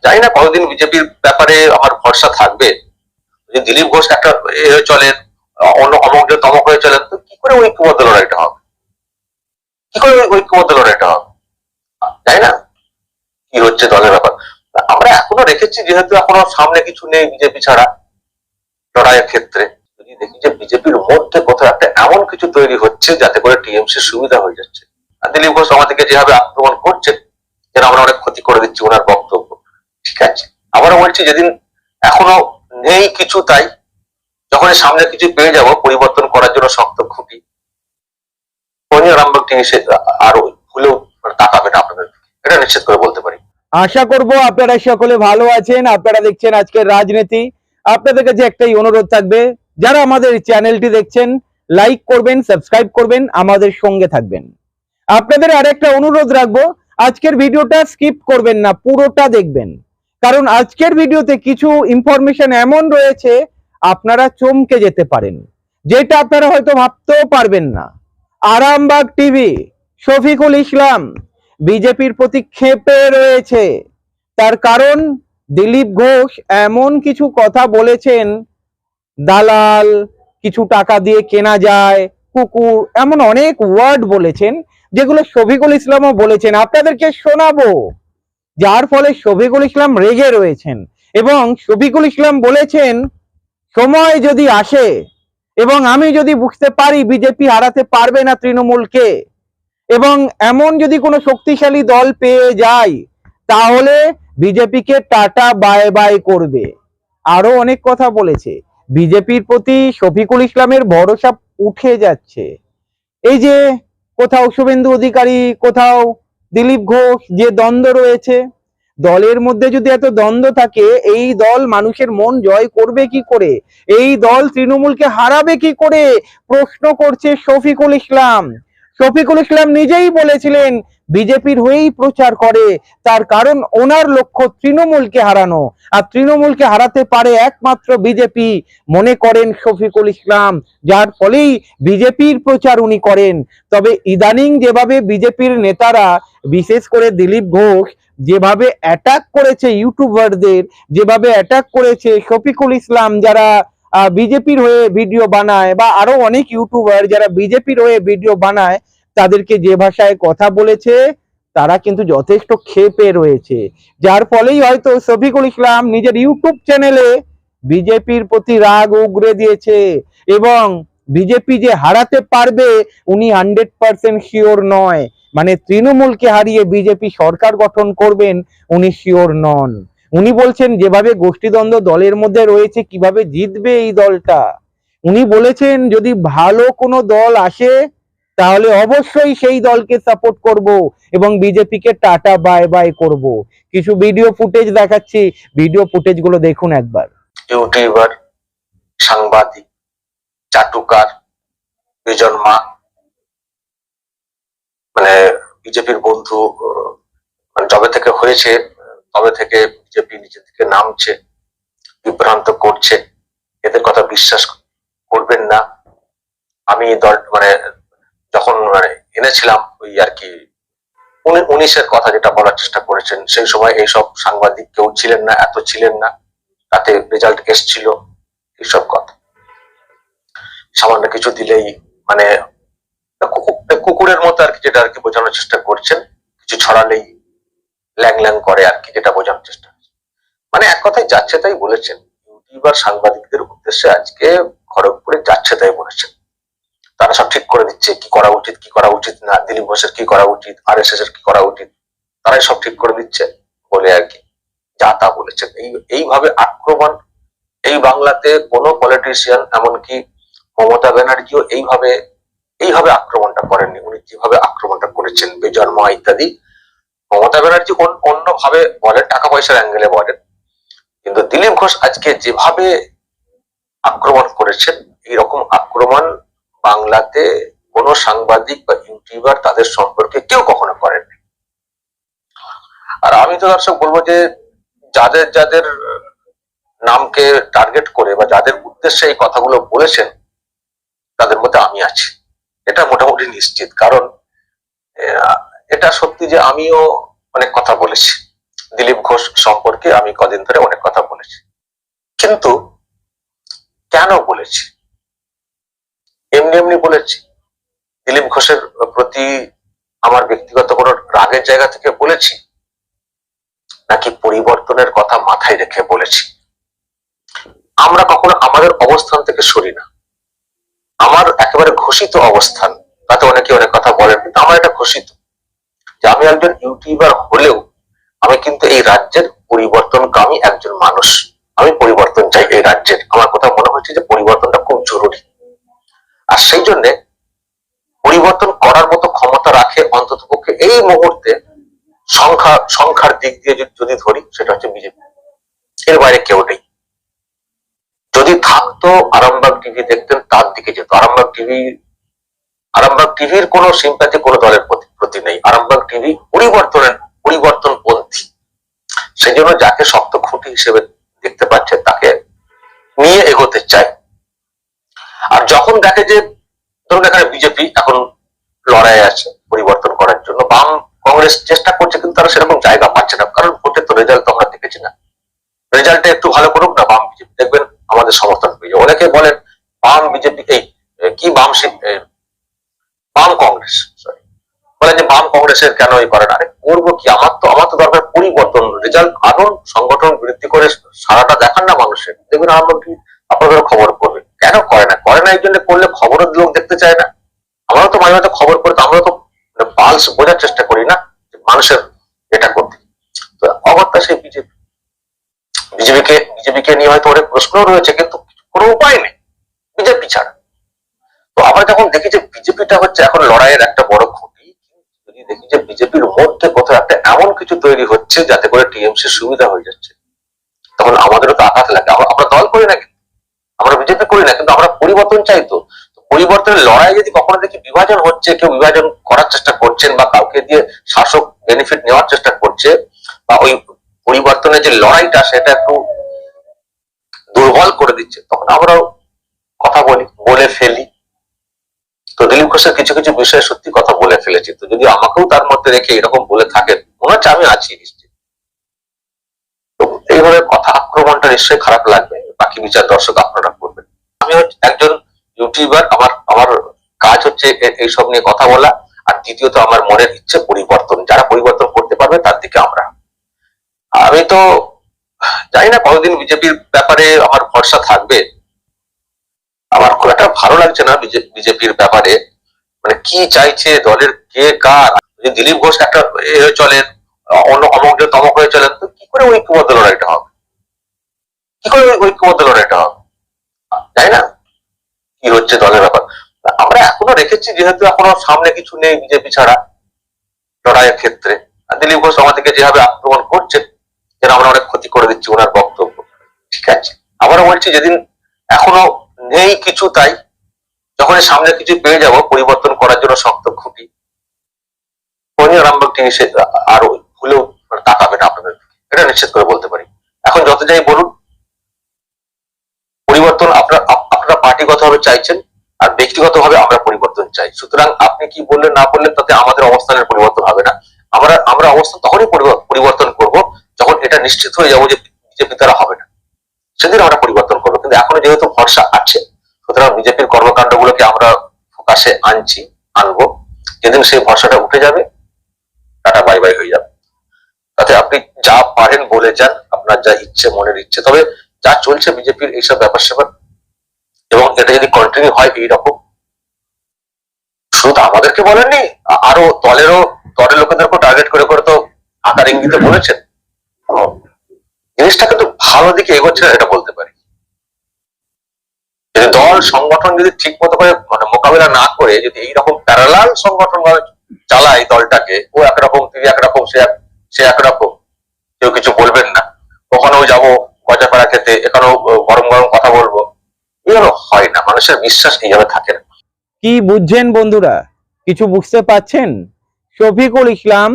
জানি না কতদিন বিজেপির ব্যাপারে আমার ভরসা থাকবে। যদি দিলীপ ঘোষ একটা চলেন, অন্য অমক তমক হয়ে চলেন, তো কি করে ঐক্যবদ্ধ লড়াইটা হবে? কি করে ঐক্যবদ্ধ লড়াইটা হবে? তাই না? কি হচ্ছে দলের ব্যাপার। আমরা এখনো রেখেছি, যেহেতু এখনো সামনে কিছু নেই বিজেপি ছাড়া লড়াইয়ের ক্ষেত্রে, যদি দেখি যে বিজেপির মধ্যে কোথাও একটা এমন কিছু তৈরি হচ্ছে যাতে করে টিএমসি সুবিধা হয়ে যাচ্ছে। আর দিলীপ ঘোষ আমাদেরকে যেভাবে আক্রমণ করছেন, যেন আমরা অনেক ক্ষতি করে দিচ্ছি ওনার বক্তব্য, ঠিক আছে। আবারও বলছি, যেদিন এখনো নেই কিছু, তাই যখন সামনে কিছু পেয়ে যাব পরিবর্তন করার জন্য শক্ত খুঁটি, আরামবাগ টিভি আর ভুলেও তাকাবে না আপনাদের, এটা নিশ্চিত করে বলতে পারি। আশা করব আপনারা সকলে ভালো আছেন। আপনারা দেখছেন আজকের রাজনীতি। আপনাদের কাছে একটাই অনুরোধ থাকবে, যারা আমাদের চ্যানেলটি দেখছেন লাইক করবেন, সাবস্ক্রাইব করবেন, আমাদের সঙ্গে থাকবেন। আপনাদের আরেকটা অনুরোধ রাখবো, আজকের ভিডিওটা স্কিপ করবেন না, পুরোটা দেখবেন। কারণ আজকের ভিডিওতে কিছু ইনফরমেশন এমন রয়েছে আপনারা চমকে যেতে পারেন, যেটা আপনারা হয়তো ভাবতেও পারবেন না। আরামবাগ টিভি, শফিকুল ইসলাম বিজেপির প্রতি ক্ষেপে রয়েছে। তার কারণ দিলীপ ঘোষ এমন কিছু কথা বলেছেন, দালাল, কিছু টাকা দিয়ে কেনা যায়, কুকুর, এমন অনেক ওয়ার্ড বলেছেন যেগুলো শফিকুল ইসলামও বলেছেন। আপনাদেরকে শোনাবো, যার ফলে শফিকুল ইসলাম রেগে রয়েছেন। এবং শফিকুল ইসলাম বলেছেন, সময় যদি আসে এবং আমি যদি বুঝতে পারি বিজেপি হারাতে পারবে না তৃণমূলকে, এবং এমন যদি কোনো শক্তিশালী দল পেয়ে যায়, তাহলে বিজেপিকে টাটা বাই বাই করবে। আরো অনেক কথা বলেছে। বিজেপির প্রতি শফিকুল ইসলামের ভরসা উঠে যাচ্ছে। এই যে কোথাও শুভেন্দু অধিকারী, কোথাও দিলীপ ঘোষ, যে দ্বন্দ্ব রয়েছে, দলের মধ্যে যদি এত দ্বন্দ্ব থাকে, এই দল মানুষের মন জয় করবে কি করে? এই দল তৃণমূলকে হারাবে কি করে? প্রশ্ন করছে শফিকুল ইসলাম। শফিকুল ইসলাম নিজেই বলেছিলেন বিজেপির হয়েই প্রচার করে, তার কারণ ওনার লক্ষ্য তৃণমূলকে হারানো, আর তৃণমূলকে হারাতে পারে একমাত্র বিজেপি, মনে করেন শফিকুল ইসলাম, যার ফলেই বিজেপির প্রচার উনি করেন। তবে ইদানিং যেভাবে বিজেপির নেতারা, বিশেষ করে দিলীপ ঘোষ যেভাবে অ্যাটাক করেছে ইউটিউবারদের, যেভাবে অ্যাটাক করেছে শফিকুল ইসলাম, যারা বিজেপির হয়ে ভিডিও বানায়, বা আরো অনেক ইউটিউবার যারা বিজেপির হয়ে ভিডিও বানায়, তাদেরকে যে ভাষায় কথা বলেছে, তারা কিন্তু যথেষ্ট ক্ষেপে রয়েছে। যার ফলেই হয়তো শফিকুল ইসলাম নিজের ইউটিউব চ্যানেলে বিজেপির প্রতি রাগ উগরে দিয়েছে, এবং বিজেপি যে হারাতে পারবে উনি 100% শিওর নয়। মানে তৃণমূলকে হারিয়ে বিজেপি সরকার গঠন করবেন উনি শিওর নন। উনি বলছেন যেভাবে গোষ্ঠীদ্বন্দ্ব দলের মধ্যে রয়েছে, কিভাবে জিতবে এই দলটা। উনি বলেছেন যদি ভালো কোনো দল আসে তাহলে অবশ্যই সেই দলকে সাপোর্ট করব এবং বিজেপিকে টাটা বাই বাই করব। কিছু ভিডিও ফুটেজ দেখাচ্ছি, ভিডিও ফুটেজ গুলো দেখুন একবার। ইউটিউবার, সাংবাদিক, চাটুকার, বিজন্মা, মানে বিজেপির বন্ধু, যবে থেকে হয়েছে তবে থেকে বিজেপি নিজের দিকে নামছে, বিভ্রান্ত করছে। এদের কথা বিশ্বাস করবেন না। আমি দল যখন এনেছিলাম ওই আর কি 19-এর কথা যেটা বলার চেষ্টা করেছেন, সেই সময় এইসব সাংবাদিক কেউ ছিলেন না, এত ছিলেন না, তাতে রেজাল্ট এসছিল। এইসব কথা সামান্য কিছু দিলেই কুকুরের মতো আর কি, যেটা আর কি বোঝানোর চেষ্টা করছেন, কিছু ছড়ালেই ল্যাং ল্যাং করে আর কি, যেটা বোঝানোর চেষ্টা করছে। এক কথায় যাচ্ছে তাই বলেছেন। ইউটিউবার সাংবাদিকদের উদ্দেশ্যে আজকে খড়গপুরে যাচ্ছে তাই বলেছেন। তারা সব ঠিক করে দিচ্ছে কি করা উচিত, কি করা উচিত না, দিলীপ ঘোষের কি করা উচিত, RSS এর কি করা উচিত, তারাই সব ঠিক করে দিচ্ছে বলে আর কি যা তা বলেছেন। এইভাবে আক্রমণ এই বাংলাতে কোনো পলিটিশিয়ান, এমনকি মমতা ব্যানার্জিও এইভাবে আক্রমণটা করেননি। উনি যেভাবে আক্রমণটা করেছেন, বেজন্মা ইত্যাদি, মমতা ব্যানার্জি অন্যভাবে বলেন, টাকা পয়সার অ্যাঙ্গেলে বলেন, কিন্তু দিলীপ ঘোষ আজকে যেভাবে আক্রমণ করেছেন, এইরকম আক্রমণ বাংলাতে কোন সাংবাদিক বা ইউটিউবার তাদের সম্পর্কে কেউ কখনো করেননি। আর আমি তো দর্শক বলবো যে যাদের যাদের নামকে টার্গেট করে বা যাদের উদ্দেশ্যে এই কথাগুলো বলেছেন, তাদের মধ্যে আমি আছি, এটা মোটামুটি নিশ্চিত। কারণ এটা সত্যি যে আমিও অনেক কথা বলেছি, দিলীপ ঘোষ সম্পর্কে আমি কদিন ধরে অনেক কথা বলেছি, কিন্তু কেন বলেছি? এমনি এমনি বলেছি? দিলীপ ঘোষের প্রতি আমার ব্যক্তিগত কোনো রাগের জায়গা থেকে বলেছি, নাকি পরিবর্তনের কথা মাথায় রেখে বলেছি? আমরা কখনো আমাদের অবস্থান থেকে সরি না। আমার একেবারে ঘোষিত অবস্থান, তাতে অনেকে অনেক কথা বলেন, কিন্তু আমার এটা ঘোষিত যে আমি একজন ইউটিউবার হলেও আমি কিন্তু এই রাজ্যের পরিবর্তনকামী একজন মানুষ। আমি পরিবর্তন চাই এই রাজ্যের। আমার কথা মনে হচ্ছে যে পরিবর্তনটা খুব জরুরি, আর সেই জন্য পরিবর্তন করার মতো ক্ষমতা রাখে অন্ততপক্ষে এই মুহূর্তে সংখ্যার দিক দিয়ে যদি ধরি, সেটা হচ্ছে বিজেপি। এর বাইরে কেউ নেই। যদি থাকতো আরামবাগ টিভি দেখতেন, তার দিকে যেত। আরামবাগ টিভির কোনো সিম্প্যাথি কোনো দলের প্রতি নেই। আরামবাগ টিভি পরিবর্তনপন্থী। সেই জন্য যাকে শক্ত খুঁটি হিসেবে দেখতে পাচ্ছে তাকে নিয়ে এগোতে চায়। আর যখন দেখে যে ধরুন এখানে বিজেপি এখন লড়াই আছে পরিবর্তন করার জন্য, বাম কংগ্রেস চেষ্টা করছে, কিন্তু তারা সেরকম জায়গা পাচ্ছে না, কারণ ভোটের তো রেজাল্ট আমরা দেখেছি না। রেজাল্টে একটু ভালো করুক না বাম বিজেপি, দেখবেন আমাদের সমর্থন পেয়ে যাবে। অনেকে বলেন বাম বিজেপি এই কি বাম কংগ্রেস, সরি, বলেন যে বাম কংগ্রেসের কেন এই করে না। আরে করবো কি? আমার তো দরকার পরিবর্তন। রেজাল্ট আনুন, সংগঠন বৃদ্ধি করে সারাটা দেখান না মানুষের, দেখবেন আপনাদের খবর করবে। কেন করে না এই জন্য, করলে খবরের লোক দেখতে চায় না। আমরা তো মাঝে মাঝে খবর করে, আমরা তো পালস বোঝার চেষ্টা করি না মানুষের এটা করতে। তো অগত্যা সেই বিজেপিকে নিয়ে হয়তো অনেক প্রশ্ন রয়েছে, কিন্তু কোনো উপায় নেই বিজেপি ছাড়া। তো আমরা যখন দেখি যে বিজেপিটা হচ্ছে এখন লড়াইয়ের একটা বড় খুঁটি, যদি দেখি যে বিজেপির মধ্যে কোথাও একটা এমন কিছু তৈরি হচ্ছে যাতে করে টিএমসি সুবিধা হয়ে যাচ্ছে, তখন আমাদেরও তো আঘাত লাগে। আমরা দল করি না, কিন্তু আমরা বিজেপি করি না, কিন্তু আমরা পরিবর্তন চাই। তো পরিবর্তনের লড়াই যদি কখনো দেখি বিভাজন হচ্ছে, কেউ বিভাজন করার চেষ্টা করছেন বা কাউকে দিয়ে শাসক বেনিফিট নেওয়ার চেষ্টা করছে, বা ওই পরিবর্তনের যে লড়াইটা সেটা একটু দুর্বল করে দিচ্ছে, তখন আমরাও কথা বলে ফেলি। তো দিলীপ ঘোষের কিছু কিছু বিষয়ে সত্যি কথা বলে ফেলেছি। তো যদি আমাকেও তার মধ্যে রেখে এরকম বলে থাকেন, মনে হচ্ছে আমি আছি নিশ্চিত। তো এইভাবে কথা আক্রমণটা নিশ্চয়ই খারাপ লাগবে, বাকি বিচার দর্শক আপনারা করবেন। আমি একজন ইউটিউবার, আমার কাজ হচ্ছে এইসব নিয়ে কথা বলা, আর দ্বিতীয়ত আমার মনের ইচ্ছে পরিবর্তন। যারা পরিবর্তন করতে পারবে তার দিকে আমি তো জানি না কতদিন বিজেপির ব্যাপারে আমার ভরসা থাকবে। আমার খুব একটা ভালো লাগছে না বিজেপির ব্যাপারে, মানে কি চাইছে দলের কে কার। যদি দিলীপ ঘোষ একটা চলেন, অন্য অমক তমক হয়ে চলেন, তো কি করে ঐক্যবদ্ধ লড়াইটা হবে? কি করে ঐক্যবদ্ধ লড়াইটা হবে? তাই না? কি হচ্ছে দলের ব্যাপার। আমরা এখনো রেখেছি, যেহেতু এখনো সামনে কিছু নেই বিজেপি ছাড়া লড়াইয়ের ক্ষেত্রে। দিলীপ ঘোষ আমাদেরকে যেভাবে আক্রমণ করছেন, যেন আমরা অনেক ক্ষতি করে দিচ্ছি ওনার বক্তব্য, ঠিক আছে। আবারও বলছি, যেদিন এখনো নেই কিছু, তাই যখন সামনে কিছু পেয়ে যাব পরিবর্তন করার জন্য শক্ত খুঁটি, রামবাগ টিভি সে আরো ভুলেও তাকাবে না আপনাদের, এটা নিশ্চিত করে বলতে পারি। এখন যত যাই বলুন, পরিবর্তন আপনারা পার্টিগতভাবে চাইছেন, আর ব্যক্তিগতভাবে আমরা পরিবর্তন চাই। সুতরাং আপনি কি বললেন না বললেন তাতে আমাদের অবস্থানের পরিবর্তন হবে না। আমরা অবস্থান তখনই পরিবর্তন করব যখন এটা নিশ্চিত হয়ে যাবো যে বিজেপি দ্বারা হবে না, সেদিন আমরা পরিবর্তন করবো। কিন্তু এখনো যেহেতু ভরসা আছে, সুতরাং বিজেপির কর্মকাণ্ড গুলোকে আমরা ফোকাসে আনবো। যেদিন সেই ভরসাটা উঠে যাবে, টাটা বাই বাই হয়ে যাবে। তাতে আপনি যা পারেন বলে যান, আপনার যা ইচ্ছে, মনের ইচ্ছে। তবে যা চলছে বিজেপির এইসব ব্যাপার স্যাপার, এবং এটা যদি কন্টিনিউ হয় এইরকম, শুধু আমাদেরকে বলেননি, আরো দলের লোকেদেরকে টার্গেট করে করে তো আকার ইঙ্গিতে বলেছেন। জিনিসটা কিন্তু ভালো দিকে এগোচ্ছে না, এটা বলতে পারি। যদি দল সংগঠন যদি ঠিক মতো করে মানে মোকাবিলা না করে, যদি এইরকম প্যারালাল সংগঠন ভাবে চালায় দলটাকে, ও একরকম, তিনি একরকম, সে একরকম, কেউ কিছু বলবেন না, কখনো যাবো গজাপাড়া খেতে, এখানেও গরম গরম কথা বলবো, এগুলো হয় না। মানুষের বিশ্বাস এইভাবে থাকে না। কি বুঝছেন বন্ধুরা? কিছু বুঝতে পাচ্ছেন? শফিকুল ইসলাম,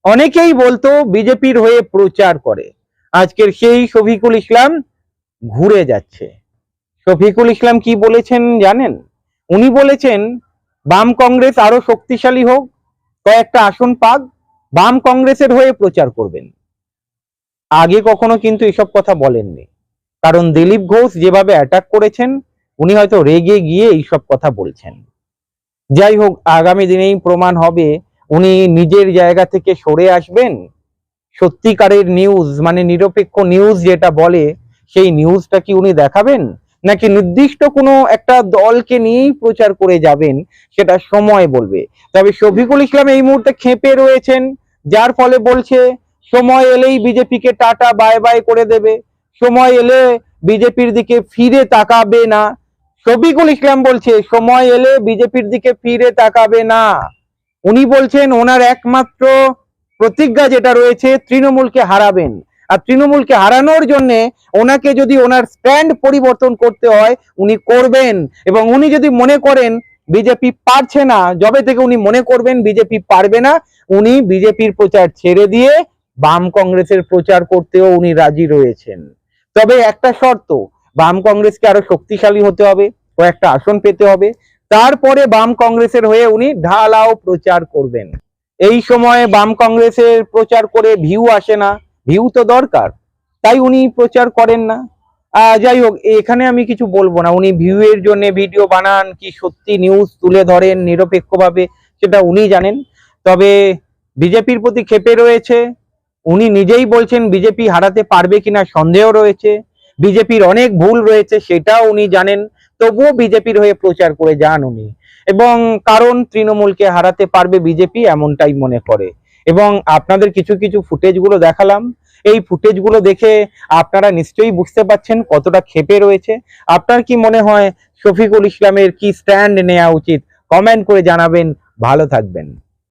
অনেকেই বলতো বিজেপির হয়ে প্রচার করে, আজকের সেই শফিকুল ইসলাম ঘুরে যাচ্ছে। শফিকুল ইসলাম কি বলেছেন জানেন? উনি বলেছেন বাম কংগ্রেস আরো শক্তিশালী হোক, কয়েকটা আসন পাক, বাম কংগ্রেসের হয়ে প্রচার করবেন। আগে কখনো কিন্তু এসব কথা বলেননি, কারণ দিলীপ ঘোষ যেভাবে অ্যাটাক করেছেন উনি হয়তো রেগে গিয়ে এইসব কথা বলছেন। যাই হোক, আগামী দিনেই প্রমাণ হবে উনি নিজের জায়গা থেকে সরে আসবেন, সত্যিকারের নিউজ মানে নিরপেক্ষ নিউজ যেটা বলে সেই নিউজটা কি উনি দেখাবেন, নাকি নির্দিষ্ট কোনো একটা দলকে নিয়েই প্রচার করে যাবেন, সেটা সময় বলবে। তবে শফিকুল ইসলাম এই মুহূর্তে ক্ষেপে রয়েছেন, যার ফলে বলছে সময় এলেই বিজেপিকে টাটা বাই বাই করে দেবে, সময় এলে বিজেপির দিকে ফিরে তাকাবে না। শফিকুল ইসলাম বলছে সময় এলে বিজেপির দিকে ফিরে তাকাবে না। উনি বলছেন ওনার একমাত্র প্রতিজ্ঞা যেটা রয়েছে তৃণমূলকে হারাবেন, আর তৃণমূলকে হারানোর জন্য ওনাকে যদি ওনার স্ট্যান্ড পরিবর্তন করতে হয় উনি করবেন। এবং উনি যদি মনে করেন বিজেপি পারছে না, যবে থেকে উনি মনে করবেন বিজেপি পারবে না, উনি বিজেপির প্রচার ছেড়ে দিয়ে বাম কংগ্রেসের প্রচার করতেও উনি রাজি রয়েছেন। তবে একটা শর্ত, বাম কংগ্রেসকে আরো শক্তিশালী হতে হবে, কয়েকটা আসন পেতে হবে, তারপরে বাম কংগ্রেসের হয়ে উনি ঢালাও প্রচার করবেন। এই সময়ে বাম কংগ্রেসের প্রচার করে ভিউ আসে না, ভিউ তো দরকার, তাই উনি প্রচার করেন না। যাই হোক, এখানে আমি কিছু বলবো না, উনি ভিউ এর জন্য ভিডিও বানান কি সত্যি নিউজ তুলে ধরেন নিরপেক্ষভাবে সেটা উনি জানেন। তবে বিজেপির প্রতি ক্ষেপে রয়েছে, উনি নিজেই বলছেন বিজেপি হারাতে পারবে কিনা সন্দেহ রয়েছে, বিজেপির অনেক ভুল রয়েছে সেটাও উনি জানেন, তবুও বিজেপির হয়ে প্রচার করে যান উনি, এবং কারণ তৃণমূলকে হারাতে পারবে বিজেপি এমনটাই মনে করে। এবং আপনাদের কিছু কিছু ফুটেজ গুলো দেখালাম, এই ফুটেজ গুলো দেখে আপনারা নিশ্চয়ই বুঝতে পারছেন কতটা ক্ষেপে রয়েছে। আপনার কি মনে হয় শফিকুল ইসলামের কি স্ট্যান্ড নেওয়া উচিত? কমেন্ট করে জানাবেন। ভালো থাকবেন।